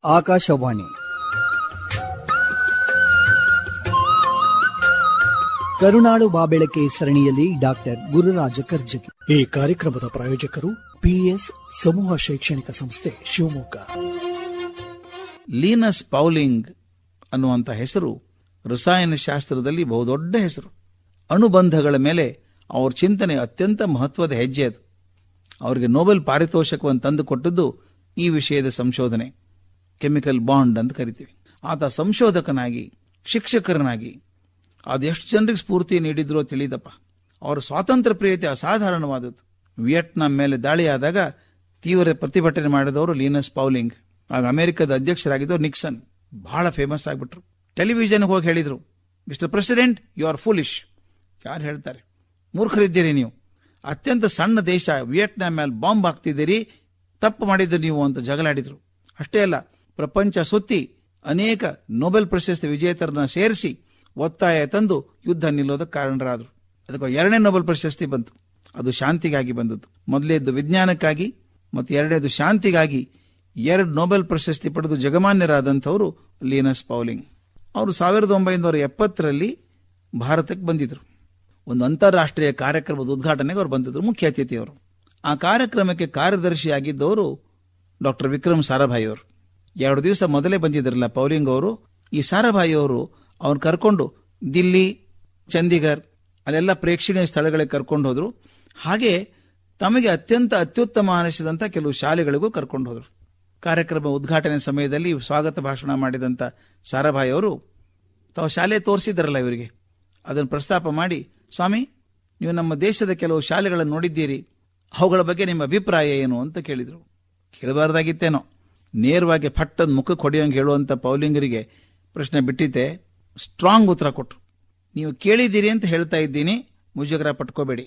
ಆಕಾಶವಾಣಿ ಕರುನಾಡು ಬಾಬೆಳಕೆ ಸರಣಿಯಲ್ಲಿ ಡಾಕ್ಟರ್ ಗುರುರಾಜ ಕರ್ಜಗಿ. ಈ ಕಾರ್ಯಕ್ರಮದ ಪ್ರಾಯೋಜಕರು ಪಿಎಸ್ ಸಮೂಹ ಶೈಕ್ಷಣಿಕ ಸಂಸ್ಥೆ ಶಿವಮೊಗ್ಗ. ಲೀನಸ್ ಪೌಲಿಂಗ್ ಅನ್ನುವಂಥ ಹೆಸರು ರಸಾಯನಶಾಸ್ತ್ರದಲ್ಲಿ ಬಹುದೊಡ್ಡ ಹೆಸರು. ಅಣುಬಂಧಗಳ ಮೇಲೆ ಅವ್ರ ಚಿಂತನೆ ಅತ್ಯಂತ ಮಹತ್ವದ ಹೆಜ್ಜೆ ಅದು. ಅವರಿಗೆ ನೊಬೆಲ್ ಪಾರಿತೋಷಕವನ್ನು ತಂದು ಕೊಟ್ಟದ್ದು ಈ ವಿಷಯದ ಸಂಶೋಧನೆ, ಕೆಮಿಕಲ್ ಬಾಂಡ್ ಅಂತ ಕರಿತೀವಿ. ಆತ ಸಂಶೋಧಕನಾಗಿ, ಶಿಕ್ಷಕರನಾಗಿ ಅದೆಷ್ಟು ಜನರಿಗೆ ಸ್ಫೂರ್ತಿ ನೀಡಿದ್ರೋ ತಿಳಿದಪ್ಪ. ಅವರ ಸ್ವಾತಂತ್ರ್ಯ ಪ್ರಿಯತೆ ಅಸಾಧಾರಣವಾದದ್ದು. ವಿಯೆಟ್ನಾಂ ಮೇಲೆ ದಾಳಿಯಾದಾಗ ತೀವ್ರ ಪ್ರತಿಭಟನೆ ಮಾಡಿದವರು ಲೀನಸ್ ಪೌಲಿಂಗ್. ಆಗ ಅಮೆರಿಕದ ಅಧ್ಯಕ್ಷರಾಗಿದ್ದವರು ನಿಕ್ಸನ್. ಬಹಳ ಫೇಮಸ್ ಆಗಿಬಿಟ್ರು. ಟೆಲಿವಿಷನ್ಗೆ ಹೋಗಿ ಹೇಳಿದರು, mister president, you are foolish. ಯಾರು ಹೇಳ್ತಾರೆ? ಮೂರ್ಖರಿದ್ದೀರಿ ನೀವು. ಅತ್ಯಂತ ಸಣ್ಣ ದೇಶ ವಿಯೆಟ್ನಾಂ ಮೇಲೆ ಬಾಂಬ್ ಹಾಕ್ತಿದ್ದೀರಿ, ತಪ್ಪು ಮಾಡಿದ್ದು ನೀವು ಅಂತ ಜಗಳಾಡಿದ್ರು. ಅಷ್ಟೇ ಅಲ್ಲ, ಪ್ರಪಂಚ ಸುತ್ತಿ ಅನೇಕ ನೊಬೆಲ್ ಪ್ರಶಸ್ತಿ ವಿಜೇತರನ್ನ ಸೇರಿಸಿ ಒತ್ತಾಯ ತಂದು ಯುದ್ಧ ನಿಲ್ಲೋದಕ್ಕೆ ಕಾರಣರಾದರು. ಅದಕ್ಕೆ 2ನೇ ನೊಬೆಲ್ ಪ್ರಶಸ್ತಿ ಬಂತು. ಅದು ಶಾಂತಿಗಾಗಿ ಬಂದದ್ದು. ಮೊದಲೇದ್ದು ವಿಜ್ಞಾನಕ್ಕಾಗಿ ಮತ್ತು 2ನೇದು ಶಾಂತಿಗಾಗಿ 2 ನೊಬೆಲ್ ಪ್ರಶಸ್ತಿ ಪಡೆದು ಜಗಮಾನ್ಯರಾದಂಥವರು ಲೀನಸ್ ಪೌಲಿಂಗ್. ಅವರು 1970ರಲ್ಲಿ ಭಾರತಕ್ಕೆ ಬಂದಿದ್ರು. ಒಂದು ಅಂತಾರಾಷ್ಟ್ರೀಯ ಕಾರ್ಯಕ್ರಮದ ಉದ್ಘಾಟನೆಗೆ ಅವರು ಬಂದಿದ್ರು, ಮುಖ್ಯ ಅತಿಥಿಯವರು. ಆ ಕಾರ್ಯಕ್ರಮಕ್ಕೆ ಕಾರ್ಯದರ್ಶಿಯಾಗಿದ್ದವರು ಡಾಕ್ಟರ್ ವಿಕ್ರಮ್ ಸಾರಾಭಾಯಿ ಅವರು. 2 ದಿವಸ ಮೊದಲೇ ಬಂದಿದ್ರಲ್ಲ ಪೌಲಿಂಗ್ ಅವರು. ಈ ಸಾರಾಭಾಯಿ ಅವರು ಅವ್ರು ಕರ್ಕೊಂಡು ದಿಲ್ಲಿ, ಚಂಡೀಗಢ್ ಅಲ್ಲೆಲ್ಲ ಪ್ರೇಕ್ಷಣೀಯ ಸ್ಥಳಗಳಿಗೆ ಕರ್ಕೊಂಡು ಹೋದ್ರು. ಹಾಗೆ ತಮಗೆ ಅತ್ಯಂತ ಅತ್ಯುತ್ತಮ ಅನಿಸಿದಂಥ ಕೆಲವು ಶಾಲೆಗಳಿಗೂ ಕರ್ಕೊಂಡು ಹೋದ್ರು. ಕಾರ್ಯಕ್ರಮ ಉದ್ಘಾಟನೆ ಸಮಯದಲ್ಲಿ ಸ್ವಾಗತ ಭಾಷಣ ಮಾಡಿದಂಥ ಸಾರಾಭಾಯಿ ಅವರು ತಾವು ಶಾಲೆ ತೋರಿಸಿದ್ರಲ್ಲ ಇವರಿಗೆ, ಅದನ್ನು ಪ್ರಸ್ತಾಪ ಮಾಡಿ, ಸ್ವಾಮಿ, ನೀವು ನಮ್ಮ ದೇಶದ ಕೆಲವು ಶಾಲೆಗಳನ್ನು ನೋಡಿದ್ದೀರಿ, ಅವುಗಳ ಬಗ್ಗೆ ನಿಮ್ಮ ಅಭಿಪ್ರಾಯ ಏನು ಅಂತ ಕೇಳಿದರು. ಕೇಳಬಾರ್ದಾಗಿತ್ತೇನೋ, ನೇರವಾಗಿ ಫಟ್ಟದ ಮುಖಕ್ಕೆ ಹೊಡೆಯೋಂಗೆ ಹೇಳುವಂಥ ಪೌಲಿಂಗರಿಗೆ ಪ್ರಶ್ನೆ ಬಿಟ್ಟಿದ್ದೆ. ಸ್ಟ್ರಾಂಗ್ ಉತ್ತರ ಕೊಟ್ಟರು. ನೀವು ಕೇಳಿದ್ದೀರಿ ಅಂತ ಹೇಳ್ತಾ ಇದ್ದೀನಿ, ಮುಜುಗರ ಪಟ್ಕೋಬೇಡಿ,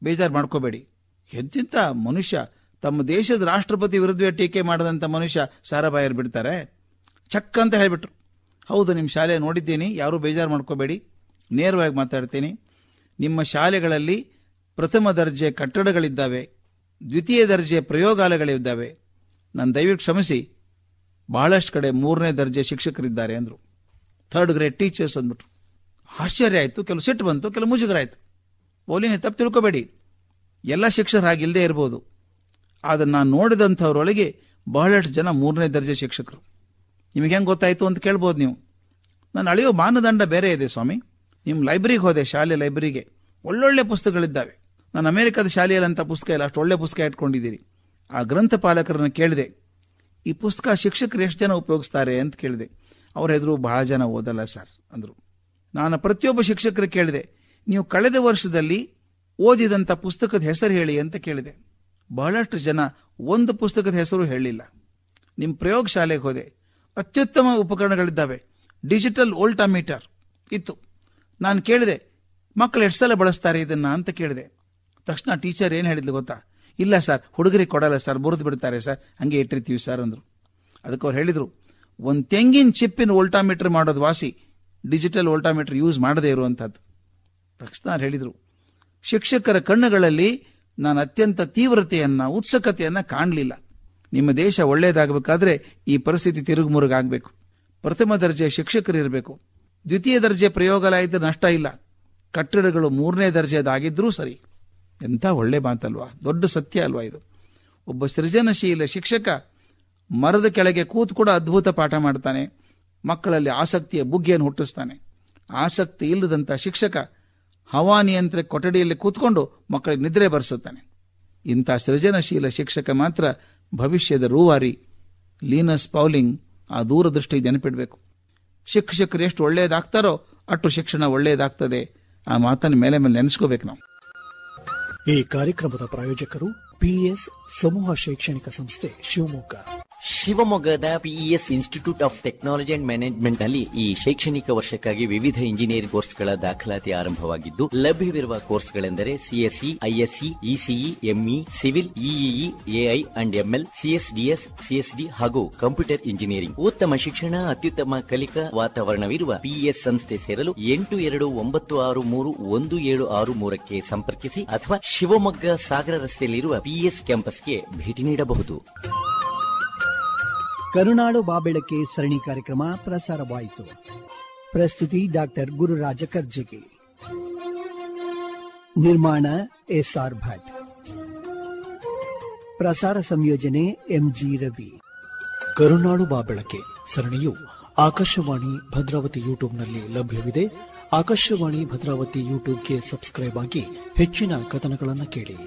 ಬೇಜಾರು ಮಾಡ್ಕೋಬೇಡಿ. ಎಂತಿಂತ ಮನುಷ್ಯ, ತಮ್ಮ ದೇಶದ ರಾಷ್ಟ್ರಪತಿ ವಿರುದ್ಧ ಟೀಕೆ ಮಾಡಿದಂಥ ಮನುಷ್ಯ ಸಾರಾಭಾಯರು ಬಿಡ್ತಾರೆ? ಚಕ್ ಅಂತ ಹೇಳಿಬಿಟ್ರು. ಹೌದು, ನಿಮ್ಮ ಶಾಲೆ ನೋಡಿದ್ದೀನಿ, ಯಾರೂ ಬೇಜಾರು ಮಾಡ್ಕೋಬೇಡಿ, ನೇರವಾಗಿ ಮಾತಾಡ್ತೀನಿ. ನಿಮ್ಮ ಶಾಲೆಗಳಲ್ಲಿ ಪ್ರಥಮ ದರ್ಜೆ ಕಟ್ಟಡಗಳಿದ್ದಾವೆ, ದ್ವಿತೀಯ ದರ್ಜೆ ಪ್ರಯೋಗಾಲಯಗಳಿದ್ದಾವೆ. ನಾನು ದಯವಿಟ್ಟು ಕ್ಷಮಿಸಿ, ಬಹಳಷ್ಟು ಕಡೆ 3ನೇ ದರ್ಜೆ ಶಿಕ್ಷಕರಿದ್ದಾರೆ ಅಂದರು. 3rd ಗ್ರೇಡ್ ಟೀಚರ್ಸ್ ಅಂದ್ಬಿಟ್ರು. ಆಶ್ಚರ್ಯ ಆಯಿತು, ಕೆಲವು ಸಿಟ್ಟು ಬಂತು, ಕೆಲವು ಮುಜುಗರ ಆಯಿತು. ಪೌಲಿಂಗ್ ತಪ್ಪು ತಿಳ್ಕೊಬೇಡಿ, ಎಲ್ಲ ಶಿಕ್ಷಕರು ಹಾಗಿಲ್ಲದೆ ಇರ್ಬೋದು. ಆದರೆ ನಾನು ನೋಡಿದಂಥವ್ರೊಳಗೆ ಬಹಳಷ್ಟು ಜನ 3ನೇ ದರ್ಜೆ ಶಿಕ್ಷಕರು. ನಿಮಗೆ ಹೆಂಗೆ ಗೊತ್ತಾಯಿತು ಅಂತ ಕೇಳ್ಬೋದು ನೀವು. ನಾನು ಅಳೆಯೋ ಮಾನದಂಡ ಬೇರೆ ಇದೆ ಸ್ವಾಮಿ. ನಿಮ್ಮ ಲೈಬ್ರರಿಗೆ ಹೋದೆ, ಶಾಲೆ ಲೈಬ್ರರಿಗೆ, ಒಳ್ಳೊಳ್ಳೆ ಪುಸ್ತಕಗಳಿದ್ದಾವೆ. ನಾನು ಅಮೆರಿಕದ ಶಾಲೆಯಲ್ಲಂಥ ಪುಸ್ತಕ ಇಲ್ಲ, ಅಷ್ಟು ಒಳ್ಳೆ ಪುಸ್ತಕ ಇಟ್ಕೊಂಡಿದ್ದೀನಿ. ಆ ಗ್ರಂಥಪಾಲಕರನ್ನು ಕೇಳಿದೆ, ಈ ಪುಸ್ತಕ ಶಿಕ್ಷಕರು ಎಷ್ಟು ಜನ ಉಪಯೋಗಿಸ್ತಾರೆ ಅಂತ ಕೇಳಿದೆ. ಅವ್ರ ಹೆದರು, ಬಹಳ ಜನ ಓದಲ್ಲ ಸರ್ ಅಂದರು. ನಾನು ಪ್ರತಿಯೊಬ್ಬ ಶಿಕ್ಷಕರು ಕೇಳಿದೆ, ನೀವು ಕಳೆದ ವರ್ಷದಲ್ಲಿ ಓದಿದಂಥ ಪುಸ್ತಕದ ಹೆಸರು ಹೇಳಿ ಅಂತ ಕೇಳಿದೆ. ಬಹಳಷ್ಟು ಜನ ಒಂದು ಪುಸ್ತಕದ ಹೆಸರು ಹೇಳಿಲ್ಲ. ನಿಮ್ಮ ಪ್ರಯೋಗಶಾಲೆಗೆ ಹೋದೆ, ಅತ್ಯುತ್ತಮ ಉಪಕರಣಗಳಿದ್ದಾವೆ, ಡಿಜಿಟಲ್ ವೋಲ್ಟಾಮೀಟರ್ ಇತ್ತು. ನಾನು ಕೇಳಿದೆ, ಮಕ್ಕಳು ಎಷ್ಟು ಸಲ ಬಳಸ್ತಾರೆ ಇದನ್ನು ಅಂತ ಕೇಳಿದೆ. ತಕ್ಷಣ ಟೀಚರ್ ಏನು ಹೇಳಿದ್ಲು ಗೊತ್ತಾ? ಇಲ್ಲ ಸರ್, ಹುಡುಗರಿಗೆ ಕೊಡಲ್ಲ ಸರ್, ಮುರಿದು ಬಿಡ್ತಾರೆ ಸರ್, ಹಂಗೆ ಇಟ್ಟಿರ್ತೀವಿ ಸರ್ ಅಂದರು. ಅದಕ್ಕೆ ಅವ್ರು ಹೇಳಿದರು, ಒಂದು ತೆಂಗಿನ ಚಿಪ್ಪಿನ ವೋಲ್ಟಾಮೀಟರ್ ಮಾಡೋದು ವಾಸಿ, ಡಿಜಿಟಲ್ ವೋಲ್ಟಾಮೀಟರ್ ಯೂಸ್ ಮಾಡದೇ ಇರುವಂಥದ್ದು. ತಕ್ಷಣ ಅವ್ರು ಹೇಳಿದರು, ಶಿಕ್ಷಕರ ಕಣ್ಣುಗಳಲ್ಲಿ ನಾನು ಅತ್ಯಂತ ತೀವ್ರತೆಯನ್ನು, ಉತ್ಸುಕತೆಯನ್ನು ಕಾಣಲಿಲ್ಲ. ನಿಮ್ಮ ದೇಶ ಒಳ್ಳೆಯದಾಗಬೇಕಾದ್ರೆ ಈ ಪರಿಸ್ಥಿತಿ ತಿರುಗುಮುರುಗಾಗಬೇಕು. ಪ್ರಥಮ ದರ್ಜೆ ಶಿಕ್ಷಕರು ಇರಬೇಕು, ದ್ವಿತೀಯ ದರ್ಜೆ ಪ್ರಯೋಗಾಲಯ ಇದ್ದರೆ ನಷ್ಟ ಇಲ್ಲ, ಕಟ್ಟಡಗಳು 3ನೇ ದರ್ಜೆದಾಗಿದ್ರೂ ಸರಿ. ಎಂಥ ಒಳ್ಳೆ ಮಾತಲ್ವಾ, ದೊಡ್ಡ ಸತ್ಯ ಅಲ್ವಾ ಇದು. ಒಬ್ಬ ಸೃಜನಶೀಲ ಶಿಕ್ಷಕ ಮರದ ಕೆಳಗೆ ಕೂತು ಕೂಡ ಅದ್ಭುತ ಪಾಠ ಮಾಡ್ತಾನೆ, ಮಕ್ಕಳಲ್ಲಿ ಆಸಕ್ತಿಯ ಬುಗ್ಗೆಯನ್ನು ಹುಟ್ಟಿಸ್ತಾನೆ. ಆಸಕ್ತಿ ಇಲ್ಲದಂಥ ಶಿಕ್ಷಕ ಹವಾನಿಯಂತ್ರ ಕೊಠಡಿಯಲ್ಲಿ ಕೂತ್ಕೊಂಡು ಮಕ್ಕಳಿಗೆ ನಿದ್ರೆ ಬರೆಸುತ್ತಾನೆ. ಇಂಥ ಸೃಜನಶೀಲ ಶಿಕ್ಷಕ ಮಾತ್ರ ಭವಿಷ್ಯದ ರೂವಾರಿ. ಲೀನಸ್ ಪೌಲಿಂಗ್ ಆ ದೂರದೃಷ್ಟಿ ನೆನಪಿಡಬೇಕು. ಶಿಕ್ಷಕರು ಎಷ್ಟು ಒಳ್ಳೆಯದಾಗ್ತಾರೋ ಅಷ್ಟು ಶಿಕ್ಷಣ ಒಳ್ಳೆಯದಾಗ್ತದೆ. ಆ ಮಾತನ್ನು ಮೇಲೆ ಮೇಲೆ ನೆನೆಸ್ಕೋಬೇಕು ನಾವು. ಈ ಕಾರ್ಯಕ್ರಮದ ಪ್ರಾಯೋಜಕರು ಪಿಎಸ್ ಸಮೂಹ ಶೈಕ್ಷಣಿಕ ಸಂಸ್ಥೆ ಶಿವಮೊಗ್ಗ. ಶಿವಮೊಗ್ಗದ PES institute of technology and management ನಲ್ಲಿ ಈ ಶೈಕ್ಷಣಿಕ ವರ್ಷಕ್ಕಾಗಿ ವಿವಿಧ ಇಂಜಿನಿಯರಿಂಗ್ ಕೋರ್ಸ್ಗಳ ದಾಖಲಾತಿ ಆರಂಭವಾಗಿದ್ದು, ಲಭ್ಯವಿರುವ ಕೋರ್ಸ್ಗಳೆಂದರೆ CSC, ISC, ECE, ME, civil, EEE, AI and ML, CSDS, CSD ಹಾಗೂ ಕಂಪ್ಯೂಟರ್ ಇಂಜಿನಿಯರಿಂಗ್. ಉತ್ತಮ ಶಿಕ್ಷಣ, ಅತ್ಯುತ್ತಮ ಕಲಿಕಾ ವಾತಾವರಣವಿರುವ ಪಿಇಎಸ್ ಸಂಸ್ಥೆ ಸೇರಲು 8296317763 ಸಂಪರ್ಕಿಸಿ ಅಥವಾ ಶಿವಮೊಗ್ಗ ಸಾಗರ ರಸ್ತೆಯಲ್ಲಿರುವ ಪಿಇಎಸ್ ಕ್ಯಾಂಪಸ್ಗೆ ಭೇಟಿ ನೀಡಬಹುದು. ಕರುನಾಡು ಬಾಬೆಳಕೆ ಸರಣಿ ಕಾರ್ಯಕ್ರಮ ಪ್ರಸಾರವಾಯಿತು. ಪ್ರಸ್ತುತಿ ಡಾಕ್ಟರ್ ಗುರುರಾಜ ಕರ್ಜಗಿ. ನಿರ್ಮಾಣ ಎಸ್ಆರ್ ಭಟ್. ಪ್ರಸಾರ ಸಂಯೋಜನೆ ಎಂಜಿ ರವಿ. ಕರುನಾಡು ಬಾಬೆಳಕೆ ಸರಣಿಯು ಆಕಾಶವಾಣಿ ಭದ್ರಾವತಿ ಯೂಟ್ಯೂಬ್ನಲ್ಲಿ ಲಭ್ಯವಿದೆ. ಆಕಾಶವಾಣಿ ಭದ್ರಾವತಿ ಯೂಟ್ಯೂಬ್ಗೆ ಸಬ್ಸ್ಕ್ರೈಬ್ ಆಗಿ ಹೆಚ್ಚಿನ ಕಥನಗಳನ್ನು ಕೇಳಿ.